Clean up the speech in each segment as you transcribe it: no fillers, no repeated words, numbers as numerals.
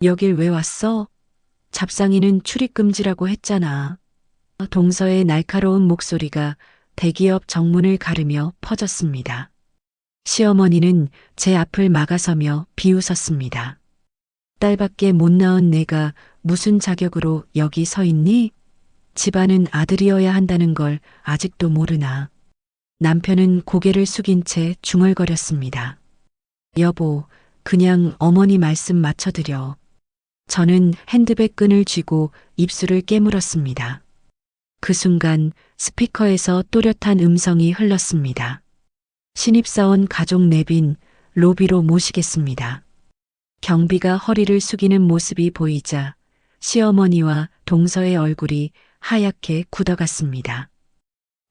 여길 왜 왔어? 잡상이는 출입금지라고 했잖아. 동서의 날카로운 목소리가 대기업 정문을 가르며 퍼졌습니다. 시어머니는 제 앞을 막아서며 비웃었습니다. 딸밖에 못 낳은 내가 무슨 자격으로 여기 서 있니? 집안은 아들이어야 한다는 걸 아직도 모르나. 남편은 고개를 숙인 채 중얼거렸습니다. 여보, 그냥 어머니 말씀 맞춰드려. 저는 핸드백 끈을 쥐고 입술을 깨물었습니다. 그 순간 스피커에서 또렷한 음성이 흘렀습니다. 신입사원 가족 내빈 로비로 모시겠습니다. 경비가 허리를 숙이는 모습이 보이자 시어머니와 동서의 얼굴이 하얗게 굳어갔습니다.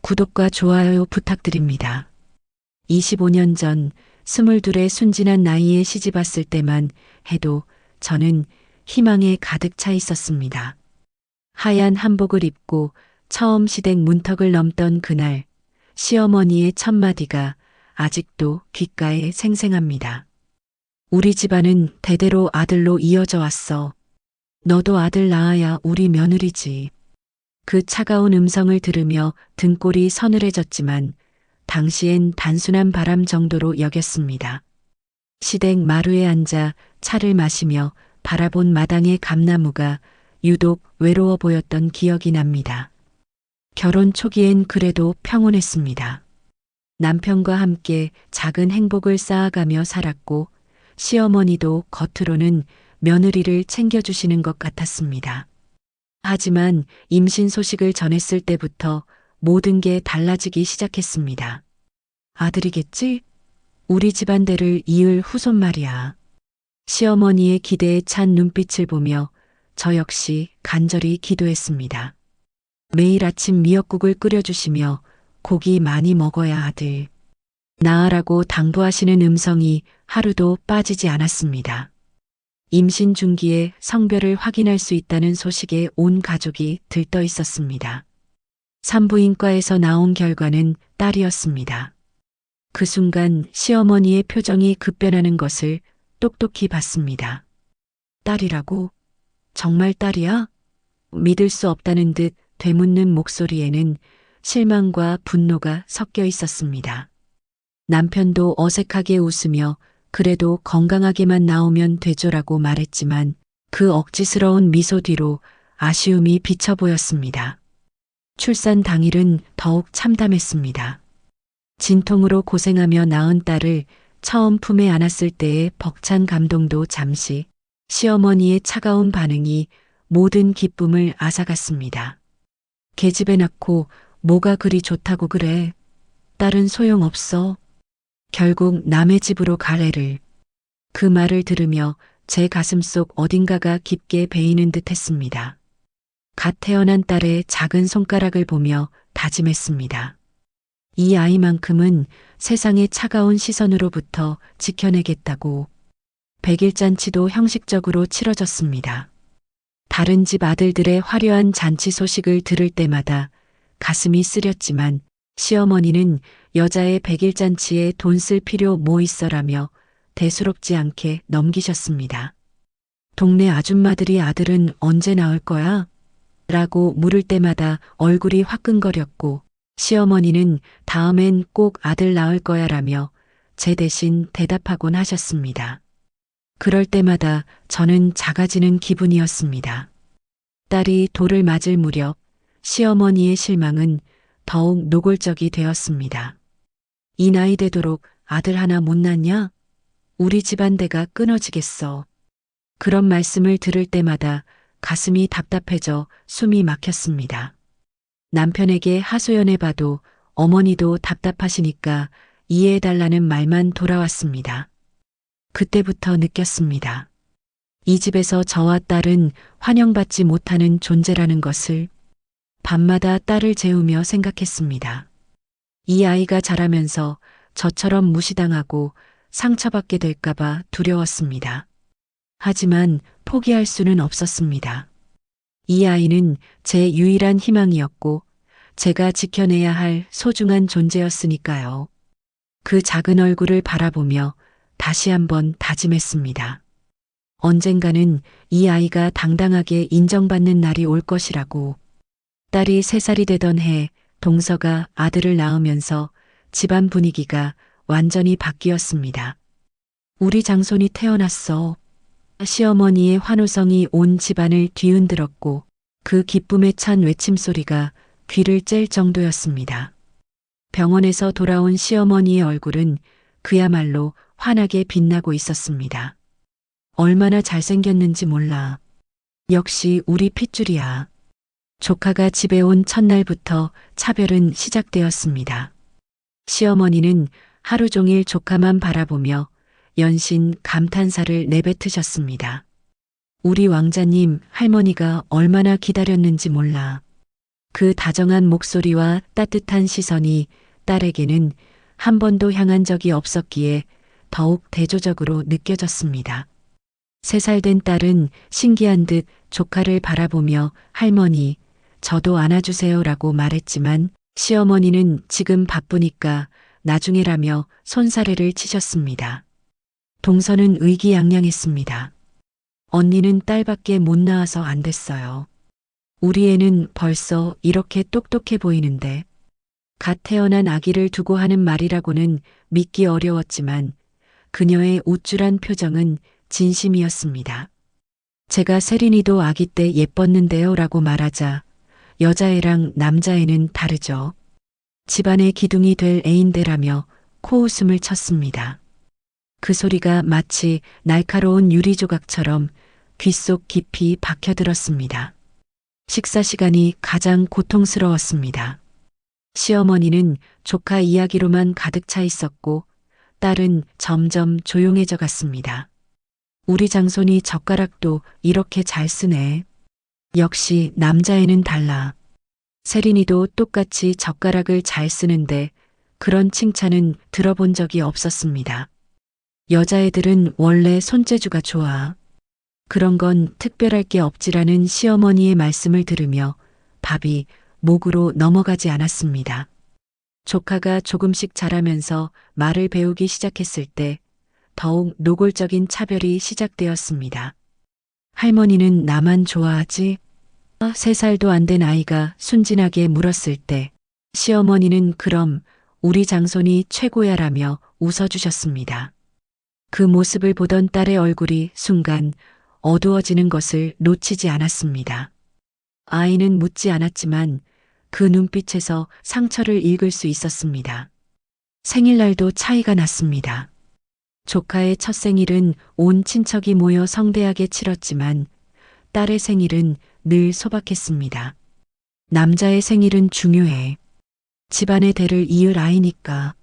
구독과 좋아요 부탁드립니다. 25년 전 22의 순진한 나이에 시집 왔을 때만 해도 저는 희망에 가득 차 있었습니다. 하얀 한복을 입고 처음 시댁 문턱을 넘던 그날 시어머니의 첫마디가 아직도 귓가에 생생합니다. 우리 집안은 대대로 아들로 이어져 왔어. 너도 아들 낳아야 우리 며느리지. 그 차가운 음성을 들으며 등골이 서늘해졌지만 당시엔 단순한 바람 정도로 여겼습니다. 시댁 마루에 앉아 차를 마시며 바라본 마당의 감나무가 유독 외로워 보였던 기억이 납니다. 결혼 초기엔 그래도 평온했습니다. 남편과 함께 작은 행복을 쌓아가며 살았고 시어머니도 겉으로는 며느리를 챙겨주시는 것 같았습니다. 하지만 임신 소식을 전했을 때부터 모든 게 달라지기 시작했습니다. 아들이겠지? 우리 집안대를 이을 후손 말이야. 시어머니의 기대에 찬 눈빛을 보며 저 역시 간절히 기도했습니다. 매일 아침 미역국을 끓여주시며 고기 많이 먹어야 아들. 낳으라고 당부하시는 음성이 하루도 빠지지 않았습니다. 임신 중기에 성별을 확인할 수 있다는 소식에 온 가족이 들떠 있었습니다. 산부인과에서 나온 결과는 딸이었습니다. 그 순간 시어머니의 표정이 급변하는 것을 똑똑히 봤습니다. 딸이라고? 정말 딸이야? 믿을 수 없다는 듯 되묻는 목소리에는 실망과 분노가 섞여 있었습니다. 남편도 어색하게 웃으며 그래도 건강하게만 나오면 되죠라고 말했지만 그 억지스러운 미소 뒤로 아쉬움이 비쳐 보였습니다. 출산 당일은 더욱 참담했습니다. 진통으로 고생하며 낳은 딸을 처음 품에 안았을 때의 벅찬 감동도 잠시, 시어머니의 차가운 반응이 모든 기쁨을 앗아갔습니다. 계집애 낳고 뭐가 그리 좋다고 그래. 딸은 소용없어. 결국 남의 집으로 가래를. 그 말을 들으며 제 가슴속 어딘가가 깊게 베이는 듯 했습니다. 갓 태어난 딸의 작은 손가락을 보며 다짐했습니다. 이 아이만큼은 세상의 차가운 시선으로부터 지켜내겠다고. 100일 잔치도 형식적으로 치러졌습니다. 다른 집 아들들의 화려한 잔치 소식을 들을 때마다 가슴이 쓰렸지만 시어머니는 여자의 100일 잔치에 돈 쓸 필요 뭐 있어라며 대수롭지 않게 넘기셨습니다. 동네 아줌마들이 아들은 언제 낳을 거야? 라고 물을 때마다 얼굴이 화끈거렸고 시어머니는 다음엔 꼭 아들 낳을 거야 라며 제 대신 대답하곤 하셨습니다. 그럴 때마다 저는 작아지는 기분이었습니다. 딸이 돌을 맞을 무렵 시어머니의 실망은 더욱 노골적이 되었습니다. 이 나이 되도록 아들 하나 못 낳냐? 우리 집안대가 끊어지겠어. 그런 말씀을 들을 때마다 가슴이 답답해져 숨이 막혔습니다. 남편에게 하소연해봐도 어머니도 답답하시니까 이해해달라는 말만 돌아왔습니다. 그때부터 느꼈습니다. 이 집에서 저와 딸은 환영받지 못하는 존재라는 것을. 밤마다 딸을 재우며 생각했습니다. 이 아이가 자라면서 저처럼 무시당하고 상처받게 될까봐 두려웠습니다. 하지만 포기할 수는 없었습니다. 이 아이는 제 유일한 희망이었고 제가 지켜내야 할 소중한 존재였으니까요. 그 작은 얼굴을 바라보며 다시 한번 다짐했습니다. 언젠가는 이 아이가 당당하게 인정받는 날이 올 것이라고. 딸이 3살이 되던 해 동서가 아들을 낳으면서 집안 분위기가 완전히 바뀌었습니다. 우리 장손이 태어났어. 시어머니의 환호성이 온 집안을 뒤흔들었고 그 기쁨에 찬 외침소리가 귀를 찔 정도였습니다. 병원에서 돌아온 시어머니의 얼굴은 그야말로 환하게 빛나고 있었습니다. 얼마나 잘생겼는지 몰라. 역시 우리 핏줄이야. 조카가 집에 온 첫날부터 차별은 시작되었습니다. 시어머니는 하루 종일 조카만 바라보며 연신 감탄사를 내뱉으셨습니다. 우리 왕자님 할머니가 얼마나 기다렸는지 몰라. 그 다정한 목소리와 따뜻한 시선이 딸에게는 한 번도 향한 적이 없었기에 더욱 대조적으로 느껴졌습니다. 3살 된 딸은 신기한 듯 조카를 바라보며 할머니, 저도 안아주세요라고 말했지만 시어머니는 지금 바쁘니까 나중에라며 손사래를 치셨습니다. 동서는 의기양양했습니다. 언니는 딸밖에 못 낳아서 안 됐어요. 우리 애는 벌써 이렇게 똑똑해 보이는데. 갓 태어난 아기를 두고 하는 말이라고는 믿기 어려웠지만 그녀의 우쭐한 표정은 진심이었습니다. 제가 세린이도 아기 때 예뻤는데요 라고 말하자 여자애랑 남자애는 다르죠. 집안의 기둥이 될 애인데라며 코웃음을 쳤습니다. 그 소리가 마치 날카로운 유리조각처럼 귓속 깊이 박혀들었습니다. 식사 시간이 가장 고통스러웠습니다. 시어머니는 조카 이야기로만 가득 차 있었고 딸은 점점 조용해져 갔습니다. 우리 장손이 젓가락도 이렇게 잘 쓰네. 역시 남자애는 달라. 세린이도 똑같이 젓가락을 잘 쓰는데 그런 칭찬은 들어본 적이 없었습니다. 여자애들은 원래 손재주가 좋아. 그런 건 특별할 게 없지라는 시어머니의 말씀을 들으며 밥이 목으로 넘어가지 않았습니다. 조카가 조금씩 자라면서 말을 배우기 시작했을 때 더욱 노골적인 차별이 시작되었습니다. 할머니는 나만 좋아하지? 3살도 안 된 아이가 순진하게 물었을 때 시어머니는 그럼 우리 장손이 최고야라며 웃어주셨습니다. 그 모습을 보던 딸의 얼굴이 순간 어두워지는 것을 놓치지 않았습니다. 아이는 묻지 않았지만 그 눈빛에서 상처를 읽을 수 있었습니다. 생일날도 차이가 났습니다. 조카의 첫 생일은 온 친척이 모여 성대하게 치렀지만 딸의 생일은 늘 소박했습니다. 남자의 생일은 중요해. 집안의 대를 이을 아이니까.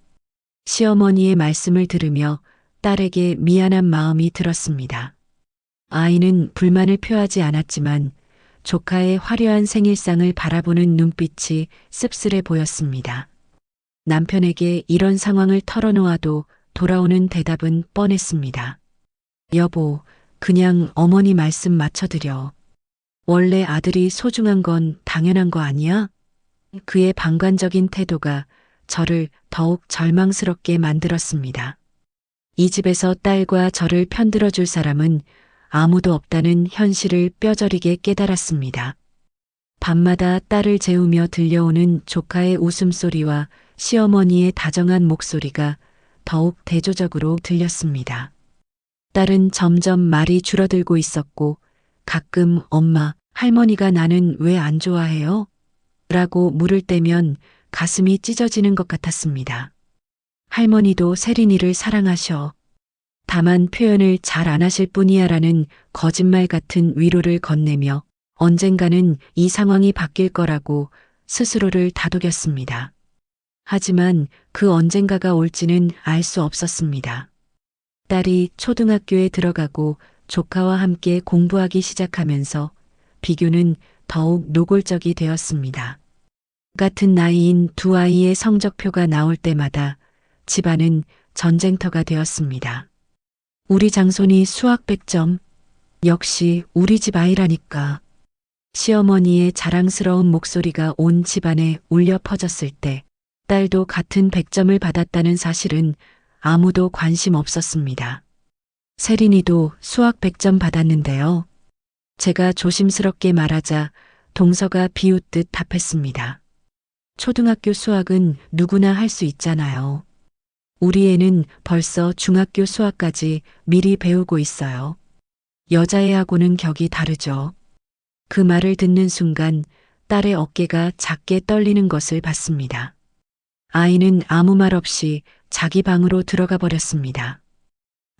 시어머니의 말씀을 들으며 딸에게 미안한 마음이 들었습니다. 아이는 불만을 표하지 않았지만 조카의 화려한 생일상을 바라보는 눈빛이 씁쓸해 보였습니다. 남편에게 이런 상황을 털어놓아도 돌아오는 대답은 뻔했습니다. 여보, 그냥 어머니 말씀 맞춰드려. 원래 아들이 소중한 건 당연한 거 아니야? 그의 방관적인 태도가 저를 더욱 절망스럽게 만들었습니다. 이 집에서 딸과 저를 편들어줄 사람은 아무도 없다는 현실을 뼈저리게 깨달았습니다. 밤마다 딸을 재우며 들려오는 조카의 웃음소리와 시어머니의 다정한 목소리가 더욱 대조적으로 들렸습니다. 딸은 점점 말이 줄어들고 있었고 가끔 엄마, 할머니가 나는 왜 안 좋아해요? 라고 물을 때면 가슴이 찢어지는 것 같았습니다. 할머니도 세린이를 사랑하셔. 다만 표현을 잘 안 하실 뿐이야 라는 거짓말 같은 위로를 건네며 언젠가는 이 상황이 바뀔 거라고 스스로를 다독였습니다. 하지만 그 언젠가가 올지는 알 수 없었습니다. 딸이 초등학교에 들어가고 조카와 함께 공부하기 시작하면서 비교는 더욱 노골적이 되었습니다. 같은 나이인 두 아이의 성적표가 나올 때마다 집안은 전쟁터가 되었습니다. 우리 장손이 수학 100점, 역시 우리 집 아이라니까. 시어머니의 자랑스러운 목소리가 온 집안에 울려 퍼졌을 때 딸도 같은 100점을 받았다는 사실은 아무도 관심 없었습니다. 세린이도 수학 100점 받았는데요. 제가 조심스럽게 말하자 동서가 비웃듯 답했습니다. 초등학교 수학은 누구나 할 수 있잖아요. 우리 애는 벌써 중학교 수학까지 미리 배우고 있어요. 여자애하고는 격이 다르죠. 그 말을 듣는 순간 딸의 어깨가 작게 떨리는 것을 봤습니다. 아이는 아무 말 없이 자기 방으로 들어가 버렸습니다.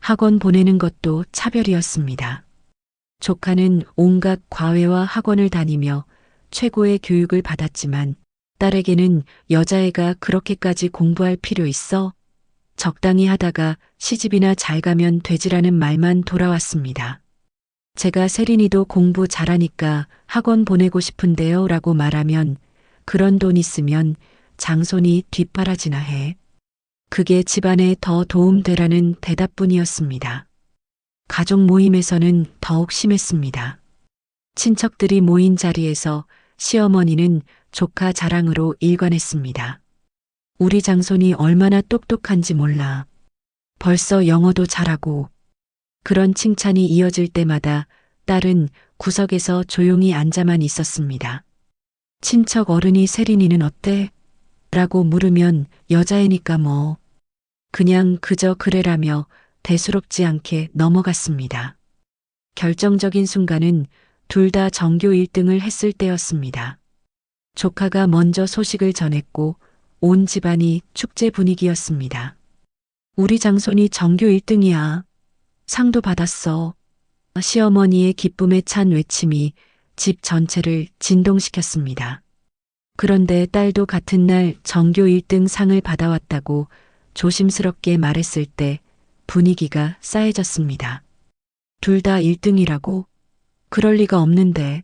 학원 보내는 것도 차별이었습니다. 조카는 온갖 과외와 학원을 다니며 최고의 교육을 받았지만 딸에게는 여자애가 그렇게까지 공부할 필요 있어? 적당히 하다가 시집이나 잘 가면 되지라는 말만 돌아왔습니다. 제가 세린이도 공부 잘하니까 학원 보내고 싶은데요 라고 말하면 그런 돈 있으면 장손이 뒷바라지나 해. 그게 집안에 더 도움되라는 대답뿐이었습니다. 가족 모임에서는 더욱 심했습니다. 친척들이 모인 자리에서 시어머니는 조카 자랑으로 일관했습니다. 우리 장손이 얼마나 똑똑한지 몰라. 벌써 영어도 잘하고. 그런 칭찬이 이어질 때마다 딸은 구석에서 조용히 앉아만 있었습니다. 친척 어른이 세린이는 어때? 라고 물으면 여자애니까 뭐. 그냥 그저 그래라며 대수롭지 않게 넘어갔습니다. 결정적인 순간은 둘 다 전교 1등을 했을 때였습니다. 조카가 먼저 소식을 전했고 온 집안이 축제 분위기였습니다. 우리 장손이 전교 1등이야. 상도 받았어. 시어머니의 기쁨에 찬 외침이 집 전체를 진동시켰습니다. 그런데 딸도 같은 날 전교 1등 상을 받아왔다고 조심스럽게 말했을 때 분위기가 싸해졌습니다. 둘 다 1등이라고? 그럴 리가 없는데.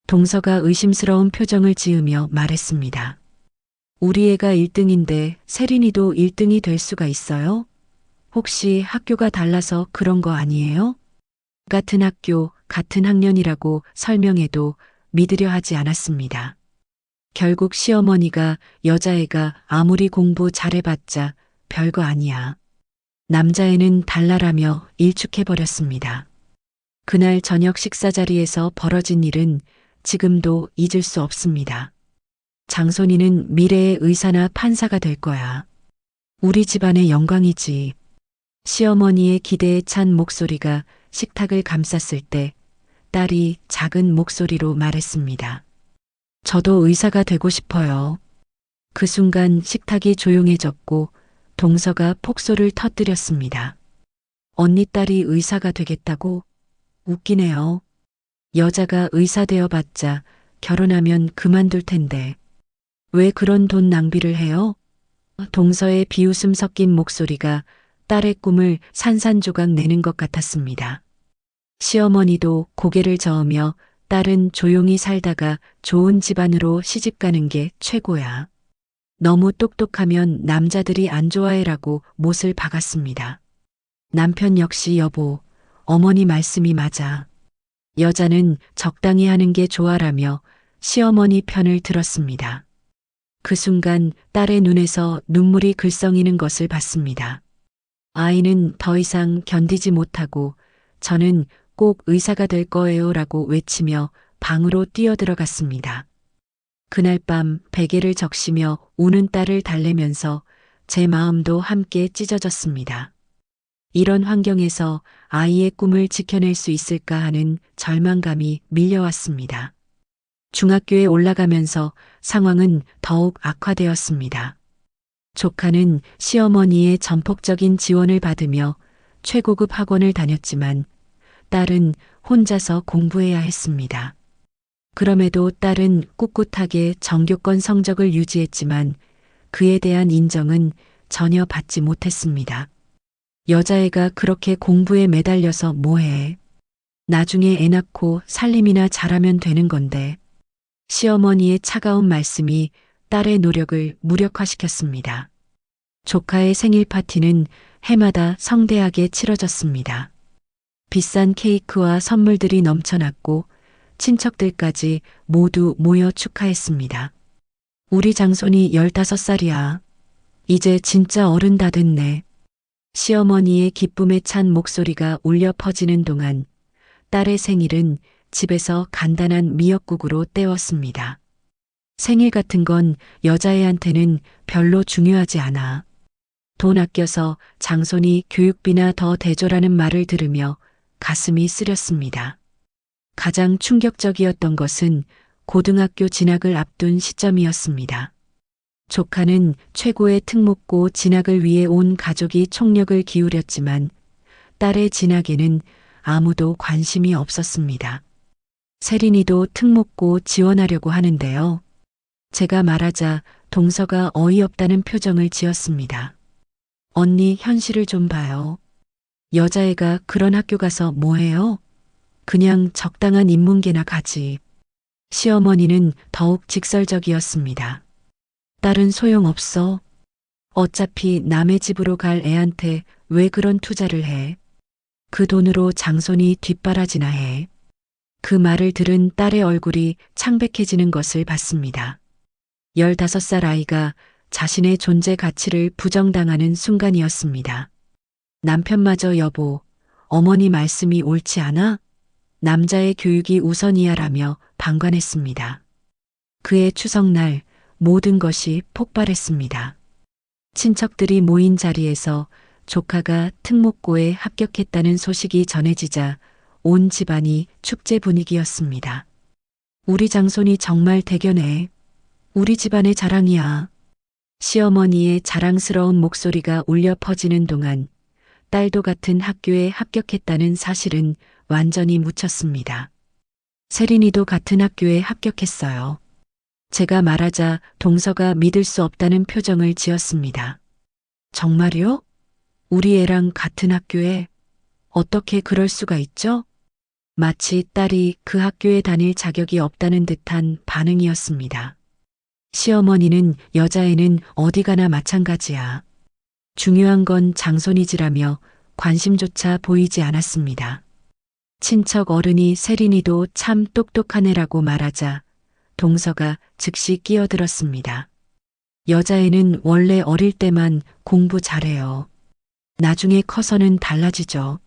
동서가 의심스러운 표정을 지으며 말했습니다. 우리 애가 1등인데 세린이도 1등이 될 수가 있어요? 혹시 학교가 달라서 그런 거 아니에요? 같은 학교, 같은 학년이라고 설명해도 믿으려 하지 않았습니다. 결국 시어머니가 여자애가 아무리 공부 잘해봤자 별거 아니야. 남자애는 달라라며 일축해버렸습니다. 그날 저녁 식사 자리에서 벌어진 일은 지금도 잊을 수 없습니다. 장손이는 미래의 의사나 판사가 될 거야. 우리 집안의 영광이지. 시어머니의 기대에 찬 목소리가 식탁을 감쌌을 때 딸이 작은 목소리로 말했습니다. 저도 의사가 되고 싶어요. 그 순간 식탁이 조용해졌고 동서가 폭소를 터뜨렸습니다. 언니 딸이 의사가 되겠다고? 웃기네요. 여자가 의사 되어봤자 결혼하면 그만둘 텐데. 왜 그런 돈 낭비를 해요? 동서의 비웃음 섞인 목소리가 딸의 꿈을 산산조각 내는 것 같았습니다. 시어머니도 고개를 저으며 딸은 조용히 살다가 좋은 집안으로 시집가는 게 최고야. 너무 똑똑하면 남자들이 안 좋아해라고 못을 박았습니다. 남편 역시 여보, 어머니 말씀이 맞아. 여자는 적당히 하는 게 좋아라며 시어머니 편을 들었습니다. 그 순간 딸의 눈에서 눈물이 글썽이는 것을 봤습니다. 아이는 더 이상 견디지 못하고 저는 꼭 의사가 될 거예요 라고 외치며 방으로 뛰어들어갔습니다. 그날 밤 베개를 적시며 우는 딸을 달래면서 제 마음도 함께 찢어졌습니다. 이런 환경에서 아이의 꿈을 지켜낼 수 있을까 하는 절망감이 밀려왔습니다. 중학교에 올라가면서 상황은 더욱 악화되었습니다. 조카는 시어머니의 전폭적인 지원을 받으며 최고급 학원을 다녔지만 딸은 혼자서 공부해야 했습니다. 그럼에도 딸은 꿋꿋하게 전교권 성적을 유지했지만 그에 대한 인정은 전혀 받지 못했습니다. 여자애가 그렇게 공부에 매달려서 뭐해? 나중에 애 낳고 살림이나 잘하면 되는 건데. 시어머니의 차가운 말씀이 딸의 노력을 무력화시켰습니다. 조카의 생일 파티는 해마다 성대하게 치러졌습니다. 비싼 케이크와 선물들이 넘쳐났고 친척들까지 모두 모여 축하했습니다. 우리 장손이 15살이야. 이제 진짜 어른 다 됐네. 시어머니의 기쁨에 찬 목소리가 울려 퍼지는 동안 딸의 생일은 집에서 간단한 미역국으로 때웠습니다. 생일 같은 건 여자애한테는 별로 중요하지 않아. 돈 아껴서 장손이 교육비나 더 대줘라는 말을 들으며 가슴이 쓰렸습니다. 가장 충격적이었던 것은 고등학교 진학을 앞둔 시점이었습니다. 조카는 최고의 특목고 진학을 위해 온 가족이 총력을 기울였지만 딸의 진학에는 아무도 관심이 없었습니다. 세린이도 특목고 지원하려고 하는데요. 제가 말하자 동서가 어이없다는 표정을 지었습니다. 언니 현실을 좀 봐요. 여자애가 그런 학교 가서 뭐해요? 그냥 적당한 인문계나 가지. 시어머니는 더욱 직설적이었습니다. 딸은 소용없어. 어차피 남의 집으로 갈 애한테 왜 그런 투자를 해? 그 돈으로 장손이 뒷바라지나 해. 그 말을 들은 딸의 얼굴이 창백해지는 것을 봤습니다. 15살 아이가 자신의 존재 가치를 부정당하는 순간이었습니다. 남편마저 여보, 어머니 말씀이 옳지 않아? 남자의 교육이 우선이야라며 방관했습니다. 그의 추석날 모든 것이 폭발했습니다. 친척들이 모인 자리에서 조카가 특목고에 합격했다는 소식이 전해지자 온 집안이 축제 분위기였습니다. 우리 장손이 정말 대견해. 우리 집안의 자랑이야. 시어머니의 자랑스러운 목소리가 울려 퍼지는 동안 딸도 같은 학교에 합격했다는 사실은 완전히 묻혔습니다. 세린이도 같은 학교에 합격했어요. 제가 말하자 동서가 믿을 수 없다는 표정을 지었습니다. 정말요? 우리 애랑 같은 학교에? 어떻게 그럴 수가 있죠? 마치 딸이 그 학교에 다닐 자격이 없다는 듯한 반응이었습니다. 시어머니는 여자애는 어디 가나 마찬가지야. 중요한 건 장손이지라며 관심조차 보이지 않았습니다. 친척 어른이 세린이도 참 똑똑한 애라고 말하자 동서가 즉시 끼어들었습니다. 여자애는 원래 어릴 때만 공부 잘해요. 나중에 커서는 달라지죠.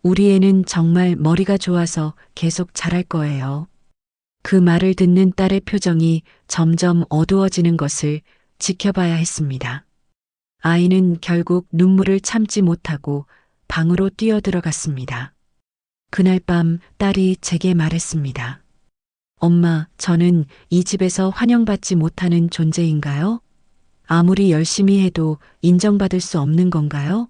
우리 애는 정말 머리가 좋아서 계속 잘할 거예요. 그 말을 듣는 딸의 표정이 점점 어두워지는 것을 지켜봐야 했습니다. 아이는 결국 눈물을 참지 못하고 방으로 뛰어들어갔습니다. 그날 밤 딸이 제게 말했습니다. 엄마, 저는 이 집에서 환영받지 못하는 존재인가요? 아무리 열심히 해도 인정받을 수 없는 건가요?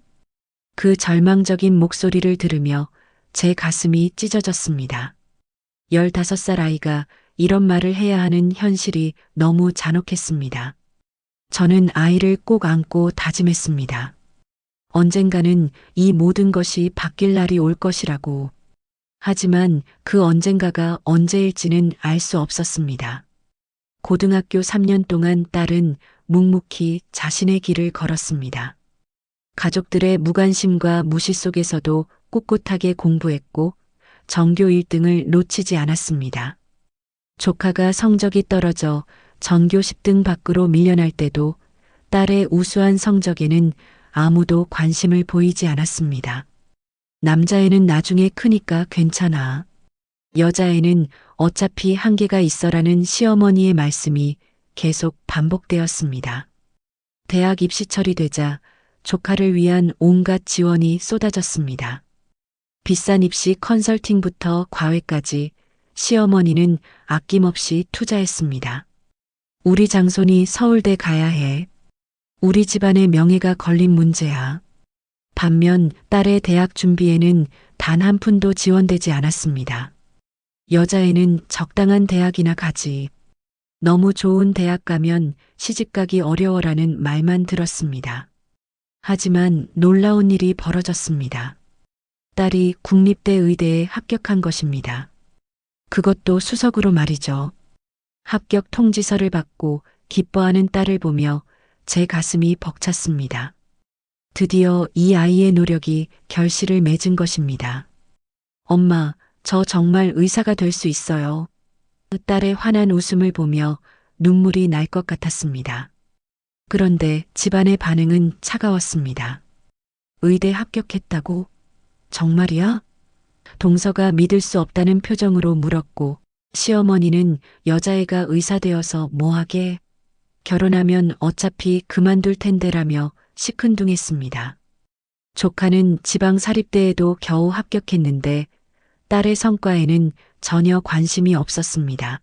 그 절망적인 목소리를 들으며 제 가슴이 찢어졌습니다. 15살 아이가 이런 말을 해야 하는 현실이 너무 잔혹했습니다. 저는 아이를 꼭 안고 다짐했습니다. 언젠가는 이 모든 것이 바뀔 날이 올 것이라고. 하지만 그 언젠가가 언제일지는 알 수 없었습니다. 고등학교 3년 동안 딸은 묵묵히 자신의 길을 걸었습니다. 가족들의 무관심과 무시 속에서도 꿋꿋하게 공부했고 전교 1등을 놓치지 않았습니다. 조카가 성적이 떨어져 전교 10등 밖으로 밀려날 때도 딸의 우수한 성적에는 아무도 관심을 보이지 않았습니다. 남자애는 나중에 크니까 괜찮아. 여자애는 어차피 한계가 있어라는 시어머니의 말씀이 계속 반복되었습니다. 대학 입시 처리되자 조카를 위한 온갖 지원이 쏟아졌습니다. 비싼 입시 컨설팅부터 과외까지 시어머니는 아낌없이 투자했습니다. 우리 장손이 서울대 가야 해. 우리 집안의 명예가 걸린 문제야. 반면 딸의 대학 준비에는 단 한 푼도 지원되지 않았습니다. 여자애는 적당한 대학이나 가지. 너무 좋은 대학 가면 시집가기 어려워라는 말만 들었습니다. 하지만 놀라운 일이 벌어졌습니다. 딸이 국립대 의대에 합격한 것입니다. 그것도 수석으로 말이죠. 합격 통지서를 받고 기뻐하는 딸을 보며 제 가슴이 벅찼습니다. 드디어 이 아이의 노력이 결실을 맺은 것입니다. 엄마, 저 정말 의사가 될 수 있어요. 딸의 환한 웃음을 보며 눈물이 날 것 같았습니다. 그런데 집안의 반응은 차가웠습니다. 의대 합격했다고? 정말이야? 동서가 믿을 수 없다는 표정으로 물었고, 시어머니는 여자애가 의사 되어서 뭐하게? 결혼하면 어차피 그만둘 텐데라며 시큰둥했습니다. 조카는 지방 사립대에도 겨우 합격했는데 딸의 성과에는 전혀 관심이 없었습니다.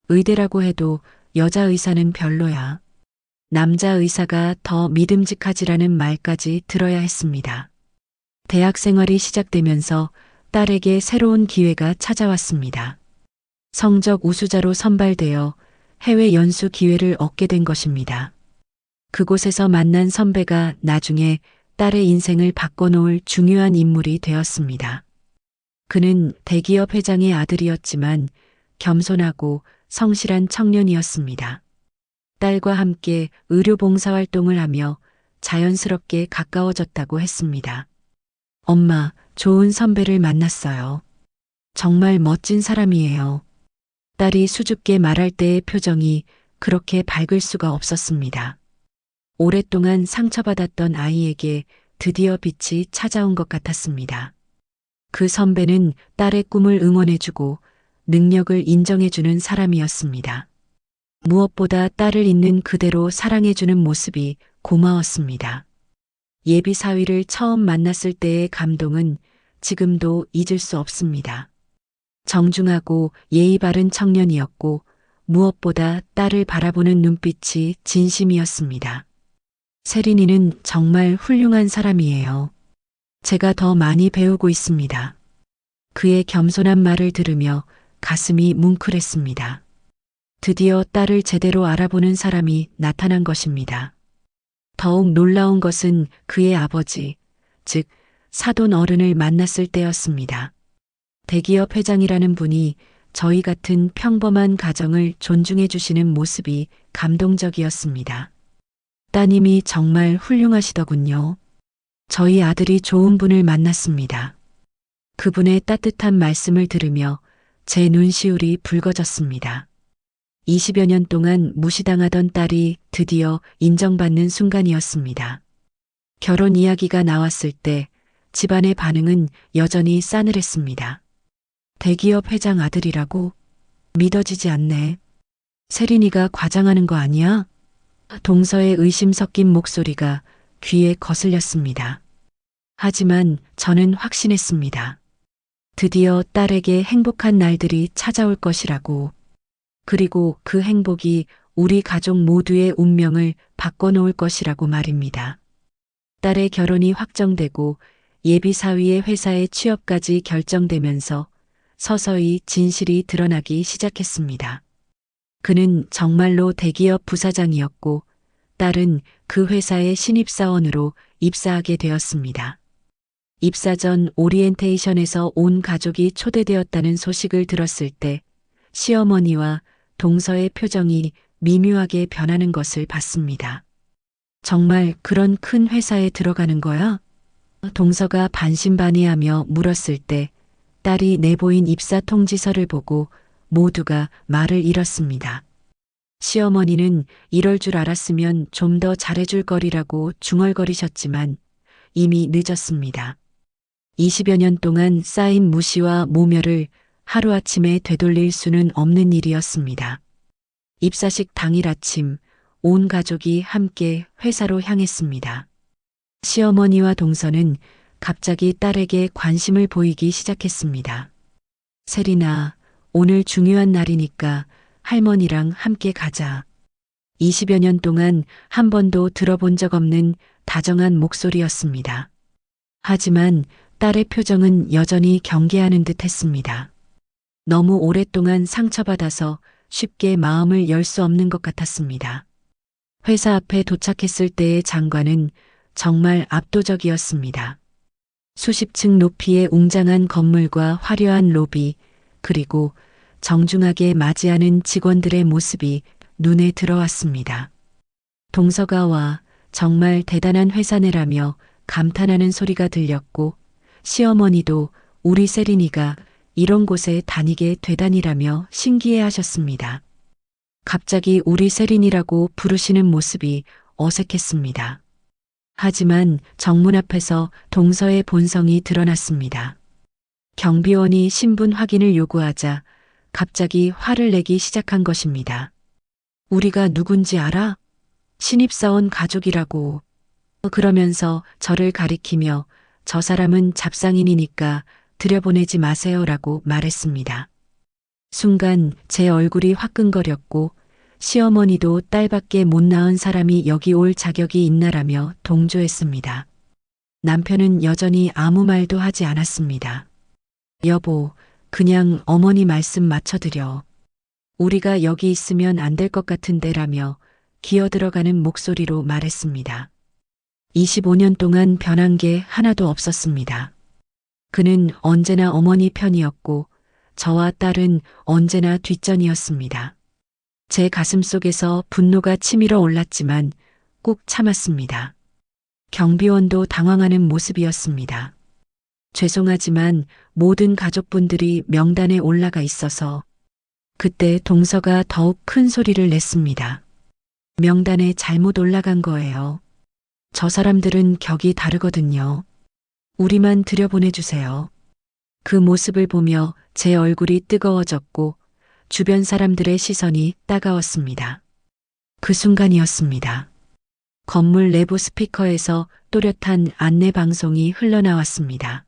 의대라고 해도 여자 의사는 별로야. 남자 의사가 더 믿음직하지라는 말까지 들어야 했습니다. 대학 생활이 시작되면서 딸에게 새로운 기회가 찾아왔습니다. 성적 우수자로 선발되어 해외 연수 기회를 얻게 된 것입니다. 그곳에서 만난 선배가 나중에 딸의 인생을 바꿔놓을 중요한 인물이 되었습니다. 그는 대기업 회장의 아들이었지만 겸손하고 성실한 청년이었습니다. 딸과 함께 의료 봉사활동을 하며 자연스럽게 가까워졌다고 했습니다. 엄마, 좋은 선배를 만났어요. 정말 멋진 사람이에요. 딸이 수줍게 말할 때의 표정이 그렇게 밝을 수가 없었습니다. 오랫동안 상처받았던 아이에게 드디어 빛이 찾아온 것 같았습니다. 그 선배는 딸의 꿈을 응원해주고 능력을 인정해주는 사람이었습니다. 무엇보다 딸을 있는 그대로 사랑해주는 모습이 고마웠습니다. 예비 사위를 처음 만났을 때의 감동은 지금도 잊을 수 없습니다. 정중하고 예의 바른 청년이었고 무엇보다 딸을 바라보는 눈빛이 진심이었습니다. 세린이는 정말 훌륭한 사람이에요. 제가 더 많이 배우고 있습니다. 그의 겸손한 말을 들으며 가슴이 뭉클했습니다. 드디어 딸을 제대로 알아보는 사람이 나타난 것입니다. 더욱 놀라운 것은 그의 아버지, 즉 사돈 어른을 만났을 때였습니다. 대기업 회장이라는 분이 저희 같은 평범한 가정을 존중해 주시는 모습이 감동적이었습니다. 따님이 정말 훌륭하시더군요. 저희 아들이 좋은 분을 만났습니다. 그분의 따뜻한 말씀을 들으며 제 눈시울이 붉어졌습니다. 20여 년 동안 무시당하던 딸이 드디어 인정받는 순간이었습니다. 결혼 이야기가 나왔을 때 집안의 반응은 여전히 싸늘했습니다. 대기업 회장 아들이라고? 믿어지지 않네. 세린이가 과장하는 거 아니야? 동서의 의심 섞인 목소리가 귀에 거슬렸습니다. 하지만 저는 확신했습니다. 드디어 딸에게 행복한 날들이 찾아올 것이라고. 그리고 그 행복이 우리 가족 모두의 운명을 바꿔놓을 것이라고 말입니다. 딸의 결혼이 확정되고 예비 사위의 회사의 취업까지 결정되면서 서서히 진실이 드러나기 시작했습니다. 그는 정말로 대기업 부사장이었고 딸은 그 회사의 신입사원으로 입사하게 되었습니다. 입사 전 오리엔테이션에서 온 가족이 초대되었다는 소식을 들었을 때 시어머니와 동서의 표정이 미묘하게 변하는 것을 봤습니다. 정말 그런 큰 회사에 들어가는 거야? 동서가 반신반의하며 물었을 때 딸이 내보인 입사 통지서를 보고 모두가 말을 잃었습니다. 시어머니는 이럴 줄 알았으면 좀 더 잘해줄 거리라고 중얼거리셨지만 이미 늦었습니다. 20여 년 동안 쌓인 무시와 모멸을 하루아침에 되돌릴 수는 없는 일이었습니다. 입사식 당일 아침 온 가족이 함께 회사로 향했습니다. 시어머니와 동서는 갑자기 딸에게 관심을 보이기 시작했습니다. 세린아, 오늘 중요한 날이니까 할머니랑 함께 가자. 20여 년 동안 한 번도 들어본 적 없는 다정한 목소리였습니다. 하지만 딸의 표정은 여전히 경계하는 듯 했습니다. 너무 오랫동안 상처받아서 쉽게 마음을 열 수 없는 것 같았습니다. 회사 앞에 도착했을 때의 장관은 정말 압도적이었습니다. 수십 층 높이의 웅장한 건물과 화려한 로비, 그리고 정중하게 맞이하는 직원들의 모습이 눈에 들어왔습니다. 동서가 와 정말 대단한 회사네라며 감탄하는 소리가 들렸고 시어머니도 우리 세린이가 이런 곳에 다니게 되다니라며 신기해하셨습니다. 갑자기 우리 세린이라고 부르시는 모습이 어색했습니다. 하지만 정문 앞에서 동서의 본성이 드러났습니다. 경비원이 신분 확인을 요구하자 갑자기 화를 내기 시작한 것입니다. 우리가 누군지 알아? 신입사원 가족이라고. 그러면서 저를 가리키며 저 사람은 잡상인이니까 들여보내지 마세요라고 말했습니다. 순간 제 얼굴이 화끈거렸고 시어머니도 딸밖에 못 낳은 사람이 여기 올 자격이 있나라며 동조했습니다. 남편은 여전히 아무 말도 하지 않았습니다. 여보, 그냥 어머니 말씀 맞춰드려. 우리가 여기 있으면 안 될 것 같은데라며 기어들어가는 목소리로 말했습니다. 25년 동안 변한 게 하나도 없었습니다. 그는 언제나 어머니 편이었고 저와 딸은 언제나 뒷전이었습니다. 제 가슴 속에서 분노가 치밀어 올랐지만 꾹 참았습니다. 경비원도 당황하는 모습이었습니다. 죄송하지만 모든 가족분들이 명단에 올라가 있어서. 그때 동서가 더욱 큰 소리를 냈습니다. 명단에 잘못 올라간 거예요. 저 사람들은 격이 다르거든요. 우리만 들여보내주세요. 그 모습을 보며 제 얼굴이 뜨거워졌고 주변 사람들의 시선이 따가웠습니다. 그 순간이었습니다. 건물 내부 스피커에서 또렷한 안내 방송이 흘러나왔습니다.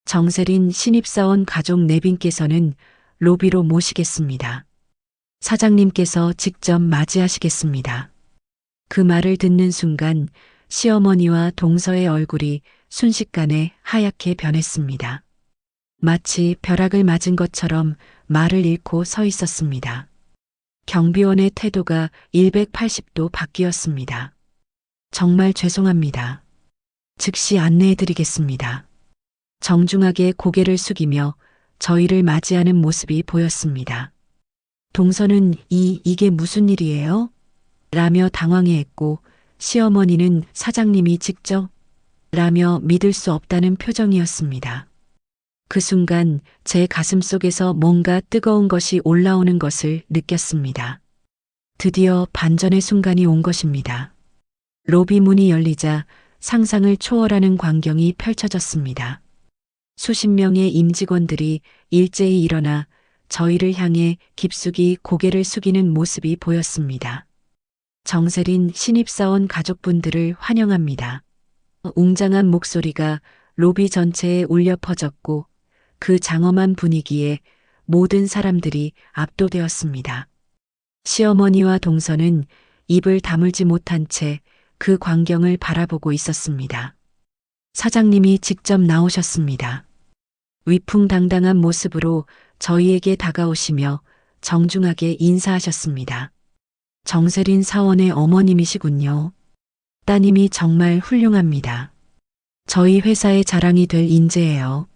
정세린 신입사원 가족 4분께서는 로비로 모시겠습니다. 사장님께서 직접 맞이하시겠습니다. 그 말을 듣는 순간 시어머니와 동서의 얼굴이 순식간에 하얗게 변했습니다. 마치 벼락을 맞은 것처럼 말을 잃고 서 있었습니다. 경비원의 태도가 180도 바뀌었습니다. 정말 죄송합니다. 즉시 안내해드리겠습니다. 정중하게 고개를 숙이며 저희를 맞이하는 모습이 보였습니다. 동서는 이게 무슨 일이에요? 라며 당황해했고 시어머니는 사장님이 직접? 라며 믿을 수 없다는 표정이었습니다. 그 순간 제 가슴 속에서 뭔가 뜨거운 것이 올라오는 것을 느꼈습니다. 드디어 반전의 순간이 온 것입니다. 로비 문이 열리자 상상을 초월하는 광경이 펼쳐졌습니다. 수십 명의 임직원들이 일제히 일어나 저희를 향해 깊숙이 고개를 숙이는 모습이 보였습니다. 정세린 신입사원 가족분들을 환영합니다. 웅장한 목소리가 로비 전체에 울려 퍼졌고 그 장엄한 분위기에 모든 사람들이 압도되었습니다. 시어머니와 동서는 입을 다물지 못한 채 그 광경을 바라보고 있었습니다. 사장님이 직접 나오셨습니다. 위풍당당한 모습으로 저희에게 다가오시며 정중하게 인사하셨습니다. 정세린 사원의 어머님이시군요. 따님이 정말 훌륭합니다. 저희 회사의 자랑이 될 인재예요.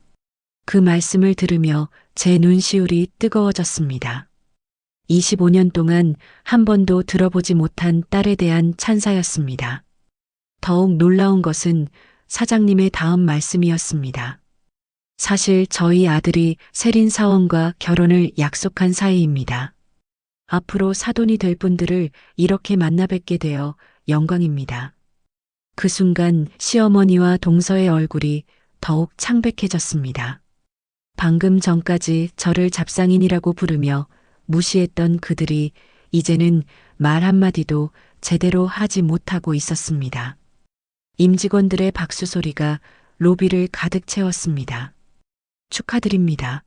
그 말씀을 들으며 제 눈시울이 뜨거워졌습니다. 25년 동안 한 번도 들어보지 못한 딸에 대한 찬사였습니다. 더욱 놀라운 것은 사장님의 다음 말씀이었습니다. 사실 저희 아들이 세린 사원과 결혼을 약속한 사이입니다. 앞으로 사돈이 될 분들을 이렇게 만나 뵙게 되어 영광입니다. 그 순간 시어머니와 동서의 얼굴이 더욱 창백해졌습니다. 방금 전까지 저를 잡상인이라고 부르며 무시했던 그들이 이제는 말 한마디도 제대로 하지 못하고 있었습니다. 임직원들의 박수 소리가 로비를 가득 채웠습니다. 축하드립니다.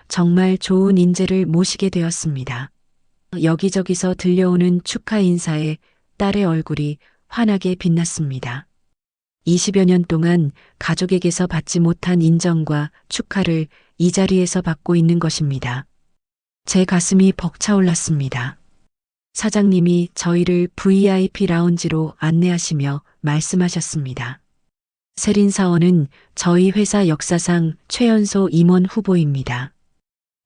정말 좋은 인재를 모시게 되었습니다. 여기저기서 들려오는 축하 인사에 딸의 얼굴이 환하게 빛났습니다. 20여 년 동안 가족에게서 받지 못한 인정과 축하를 이 자리에서 받고 있는 것입니다. 제 가슴이 벅차올랐습니다. 사장님이 저희를 VIP 라운지로 안내하시며 말씀하셨습니다. 세린 사원은 저희 회사 역사상 최연소 임원 후보입니다.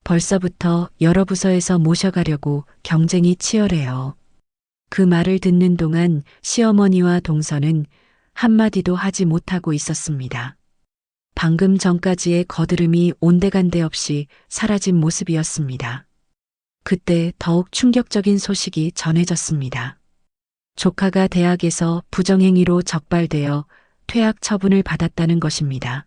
벌써부터 여러 부서에서 모셔가려고 경쟁이 치열해요. 그 말을 듣는 동안 시어머니와 동서는 한마디도 하지 못하고 있었습니다. 방금 전까지의 거드름이 온데간데 없이 사라진 모습이었습니다. 그때 더욱 충격적인 소식이 전해졌습니다. 조카가 대학에서 부정행위로 적발되어 퇴학 처분을 받았다는 것입니다.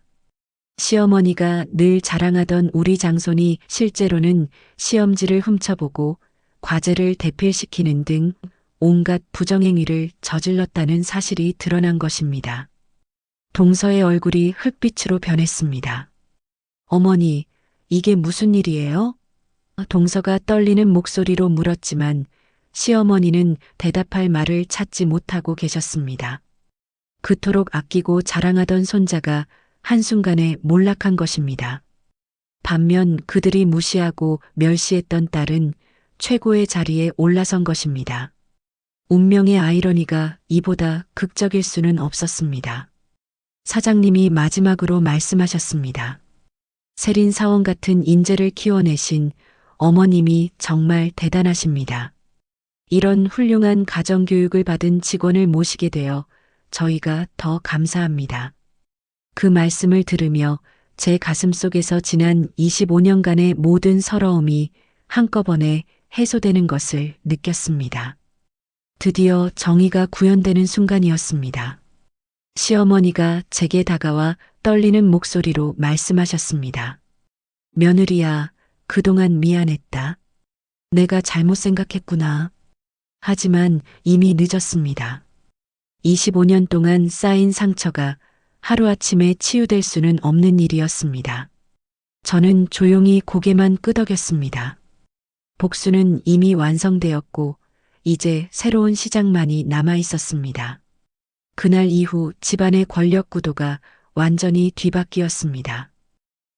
시어머니가 늘 자랑하던 우리 장손이 실제로는 시험지를 훔쳐보고 과제를 대필시키는 등 온갖 부정행위를 저질렀다는 사실이 드러난 것입니다. 동서의 얼굴이 흙빛으로 변했습니다. 어머니, 이게 무슨 일이에요? 동서가 떨리는 목소리로 물었지만 시어머니는 대답할 말을 찾지 못하고 계셨습니다. 그토록 아끼고 자랑하던 손자가 한순간에 몰락한 것입니다. 반면 그들이 무시하고 멸시했던 딸은 최고의 자리에 올라선 것입니다. 운명의 아이러니가 이보다 극적일 수는 없었습니다. 사장님이 마지막으로 말씀하셨습니다. 세린 사원 같은 인재를 키워내신 어머님이 정말 대단하십니다. 이런 훌륭한 가정교육을 받은 직원을 모시게 되어 저희가 더 감사합니다. 그 말씀을 들으며 제 가슴속에서 지난 25년간의 모든 서러움이 한꺼번에 해소되는 것을 느꼈습니다. 드디어 정의가 구현되는 순간이었습니다. 시어머니가 제게 다가와 떨리는 목소리로 말씀하셨습니다. 며느리야, 그동안 미안했다. 내가 잘못 생각했구나. 하지만 이미 늦었습니다. 25년 동안 쌓인 상처가 하루아침에 치유될 수는 없는 일이었습니다. 저는 조용히 고개만 끄덕였습니다. 복수는 이미 완성되었고 이제 새로운 시작만이 남아 있었습니다. 그날 이후 집안의 권력 구도가 완전히 뒤바뀌었습니다.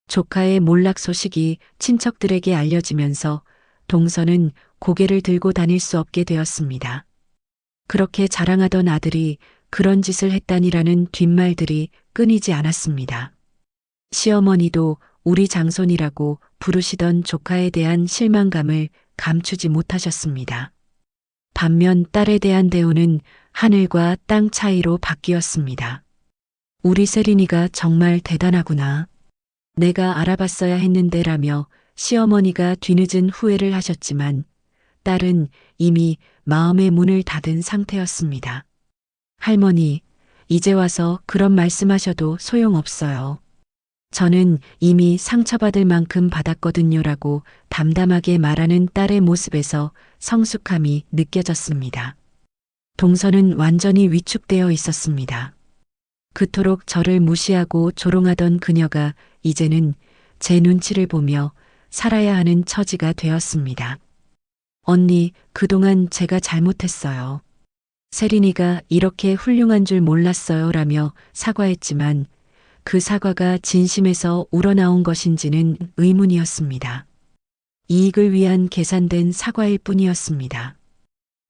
조카의 몰락 소식이 친척들에게 알려지면서 동서는 고개를 들고 다닐 수 없게 되었습니다. 그렇게 자랑하던 아들이 그런 짓을 했다니라는 뒷말들이 끊이지 않았습니다. 시어머니도 우리 장손이라고 부르시던 조카에 대한 실망감을 감추지 못하셨습니다. 반면 딸에 대한 대우는 하늘과 땅 차이로 바뀌었습니다. 우리 세린이가 정말 대단하구나. 내가 알아봤어야 했는데라며 시어머니가 뒤늦은 후회를 하셨지만 딸은 이미 마음의 문을 닫은 상태였습니다. 할머니, 이제 와서 그런 말씀하셔도 소용없어요. 저는 이미 상처받을 만큼 받았거든요라고 담담하게 말하는 딸의 모습에서 성숙함이 느껴졌습니다. 동서는 완전히 위축되어 있었습니다. 그토록 저를 무시하고 조롱하던 그녀가 이제는 제 눈치를 보며 살아야 하는 처지가 되었습니다. 언니, 그동안 제가 잘못했어요. 세린이가 이렇게 훌륭한 줄 몰랐어요 라며 사과했지만 그 사과가 진심에서 우러나온 것인지는 의문이었습니다. 이익을 위한 계산된 사과일 뿐이었습니다.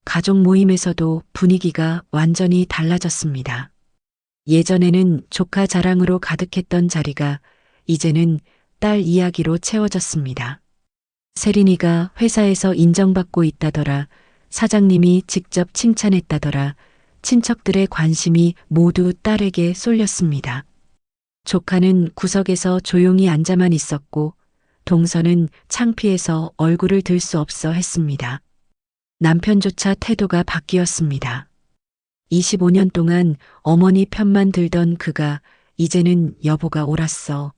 가족 모임에서도 분위기가 완전히 달라졌습니다. 예전에는 조카 자랑으로 가득했던 자리가 이제는 딸 이야기로 채워졌습니다. 세린이가 회사에서 인정받고 있다더라, 사장님이 직접 칭찬했다더라, 친척들의 관심이 모두 딸에게 쏠렸습니다. 조카는 구석에서 조용히 앉아만 있었고 동서는 창피해서 얼굴을 들 수 없어 했습니다. 남편조차 태도가 바뀌었습니다. 25년 동안 어머니 편만 들던 그가 이제는 여보가 옳았어.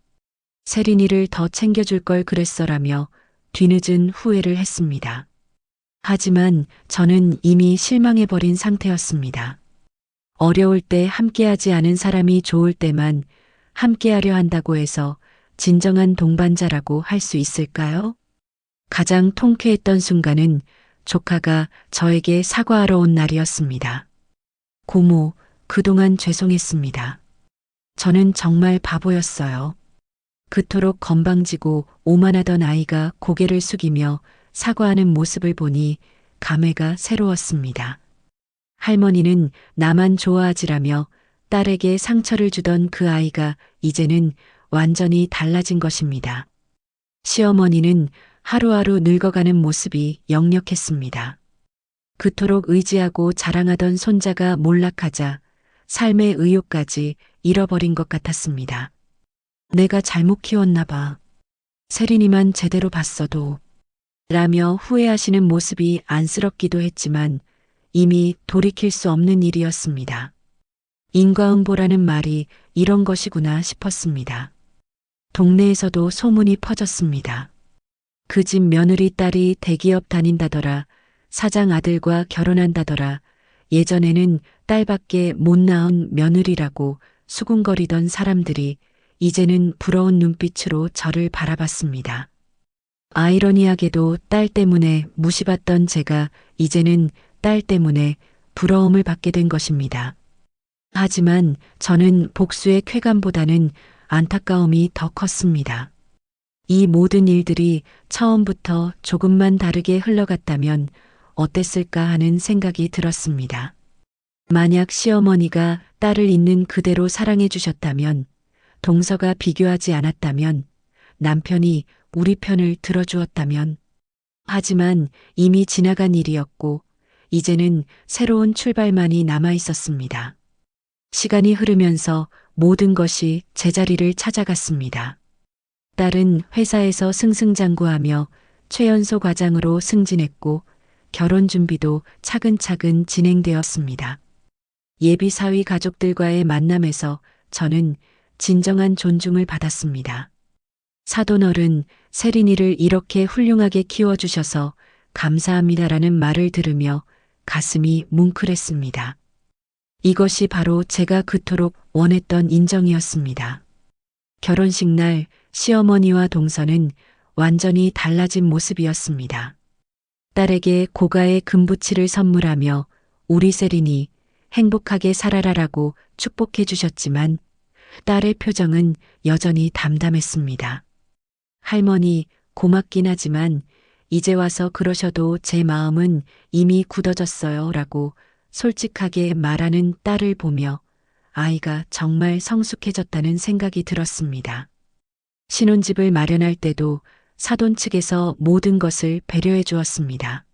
세린이를 더 챙겨줄 걸 그랬어라며 뒤늦은 후회를 했습니다. 하지만 저는 이미 실망해버린 상태였습니다. 어려울 때 함께하지 않은 사람이 좋을 때만 함께하려 한다고 해서 진정한 동반자라고 할 수 있을까요? 가장 통쾌했던 순간은 조카가 저에게 사과하러 온 날이었습니다. 고모, 그동안 죄송했습니다. 저는 정말 바보였어요. 그토록 건방지고 오만하던 아이가 고개를 숙이며 사과하는 모습을 보니 감회가 새로웠습니다. 할머니는 나만 좋아하지라며 딸에게 상처를 주던 그 아이가 이제는 완전히 달라진 것입니다. 시어머니는 하루하루 늙어가는 모습이 역력했습니다. 그토록 의지하고 자랑하던 손자가 몰락하자 삶의 의욕까지 잃어버린 것 같았습니다. 내가 잘못 키웠나 봐. 세린이만 제대로 봤어도 라며 후회하시는 모습이 안쓰럽기도 했지만 이미 돌이킬 수 없는 일이었습니다. 인과응보라는 말이 이런 것이구나 싶었습니다. 동네에서도 소문이 퍼졌습니다. 그 집 며느리 딸이 대기업 다닌다더라. 사장 아들과 결혼한다더라. 예전에는 딸밖에 못 낳은 며느리라고 수군거리던 사람들이 이제는 부러운 눈빛으로 저를 바라봤습니다. 아이러니하게도 딸 때문에 무시받던 제가 이제는 딸 때문에 부러움을 받게 된 것입니다. 하지만 저는 복수의 쾌감보다는 안타까움이 더 컸습니다. 이 모든 일들이 처음부터 조금만 다르게 흘러갔다면 어땠을까 하는 생각이 들었습니다. 만약 시어머니가 딸을 있는 그대로 사랑해 주셨다면, 동서가 비교하지 않았다면, 남편이 우리 편을 들어주었다면, 하지만 이미 지나간 일이었고, 이제는 새로운 출발만이 남아 있었습니다. 시간이 흐르면서 모든 것이 제자리를 찾아갔습니다. 딸은 회사에서 승승장구하며 최연소 과장으로 승진했고 결혼 준비도 차근차근 진행되었습니다. 예비 사위 가족들과의 만남에서 저는 진정한 존중을 받았습니다. 사돈어른 세린이를 이렇게 훌륭하게 키워주셔서 감사합니다라는 말을 들으며 가슴이 뭉클했습니다. 이것이 바로 제가 그토록 원했던 인정이었습니다. 결혼식 날 시어머니와 동서는 완전히 달라진 모습이었습니다. 딸에게 고가의 금부치를 선물하며 우리 세린이 행복하게 살아라라고 축복해 주셨지만 딸의 표정은 여전히 담담했습니다. 할머니 고맙긴 하지만 이제 와서 그러셔도 제 마음은 이미 굳어졌어요 라고 솔직하게 말하는 딸을 보며 아이가 정말 성숙해졌다는 생각이 들었습니다. 신혼집을 마련할 때도 사돈 측에서 모든 것을 배려해 주었습니다.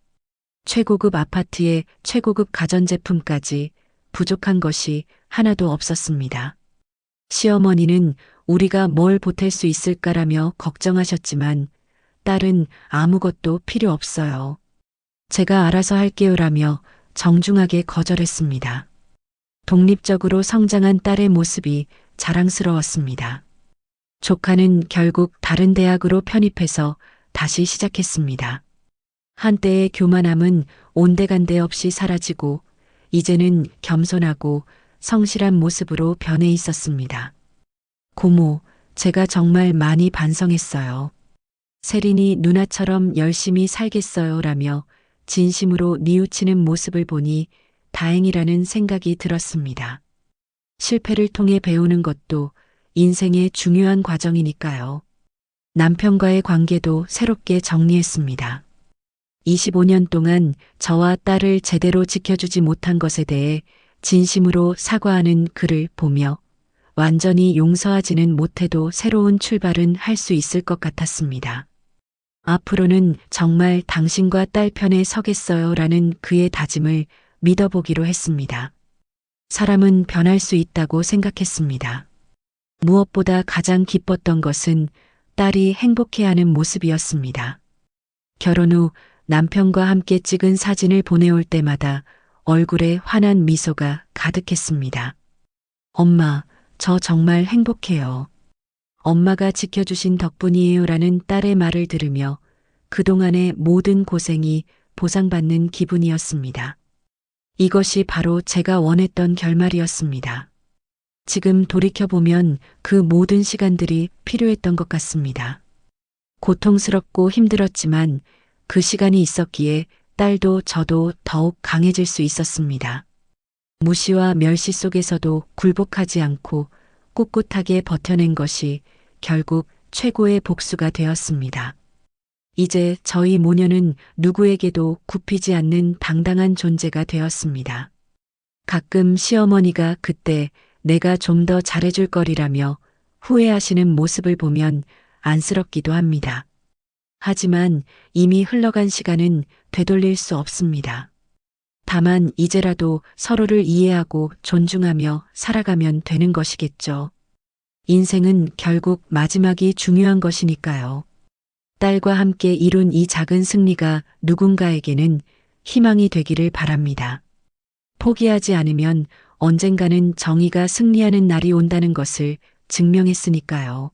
최고급 아파트에 최고급 가전제품까지 부족한 것이 하나도 없었습니다. 시어머니는 우리가 뭘 보탤 수 있을까라며 걱정하셨지만 딸은 아무것도 필요 없어요. 제가 알아서 할게요라며 정중하게 거절했습니다. 독립적으로 성장한 딸의 모습이 자랑스러웠습니다. 조카는 결국 다른 대학으로 편입해서 다시 시작했습니다. 한때의 교만함은 온데간데 없이 사라지고 이제는 겸손하고 성실한 모습으로 변해 있었습니다. 고모, 제가 정말 많이 반성했어요. 세린이 누나처럼 열심히 살겠어요 라며 진심으로 뉘우치는 모습을 보니 다행이라는 생각이 들었습니다. 실패를 통해 배우는 것도 인생의 중요한 과정이니까요. 남편과의 관계도 새롭게 정리했습니다. 25년 동안 저와 딸을 제대로 지켜주지 못한 것에 대해 진심으로 사과하는 그를 보며 완전히 용서하지는 못해도 새로운 출발은 할 수 있을 것 같았습니다. 앞으로는 정말 당신과 딸 편에 서겠어요 라는 그의 다짐을 믿어보기로 했습니다. 사람은 변할 수 있다고 생각했습니다. 무엇보다 가장 기뻤던 것은 딸이 행복해하는 모습이었습니다. 결혼 후 남편과 함께 찍은 사진을 보내올 때마다 얼굴에 환한 미소가 가득했습니다. 엄마, 저 정말 행복해요. 엄마가 지켜주신 덕분이에요 라는 딸의 말을 들으며 그동안의 모든 고생이 보상받는 기분이었습니다. 이것이 바로 제가 원했던 결말이었습니다. 지금 돌이켜보면 그 모든 시간들이 필요했던 것 같습니다. 고통스럽고 힘들었지만 그 시간이 있었기에 딸도 저도 더욱 강해질 수 있었습니다. 무시와 멸시 속에서도 굴복하지 않고 꿋꿋하게 버텨낸 것이 결국 최고의 복수가 되었습니다. 이제 저희 모녀는 누구에게도 굽히지 않는 당당한 존재가 되었습니다. 가끔 시어머니가 그때 내가 좀 더 잘해줄 거리라며 후회하시는 모습을 보면 안쓰럽기도 합니다. 하지만 이미 흘러간 시간은 되돌릴 수 없습니다. 다만 이제라도 서로를 이해하고 존중하며 살아가면 되는 것이겠죠. 인생은 결국 마지막이 중요한 것이니까요. 딸과 함께 이룬 이 작은 승리가 누군가에게는 희망이 되기를 바랍니다. 포기하지 않으면 언젠가는 정의가 승리하는 날이 온다는 것을 증명했으니까요.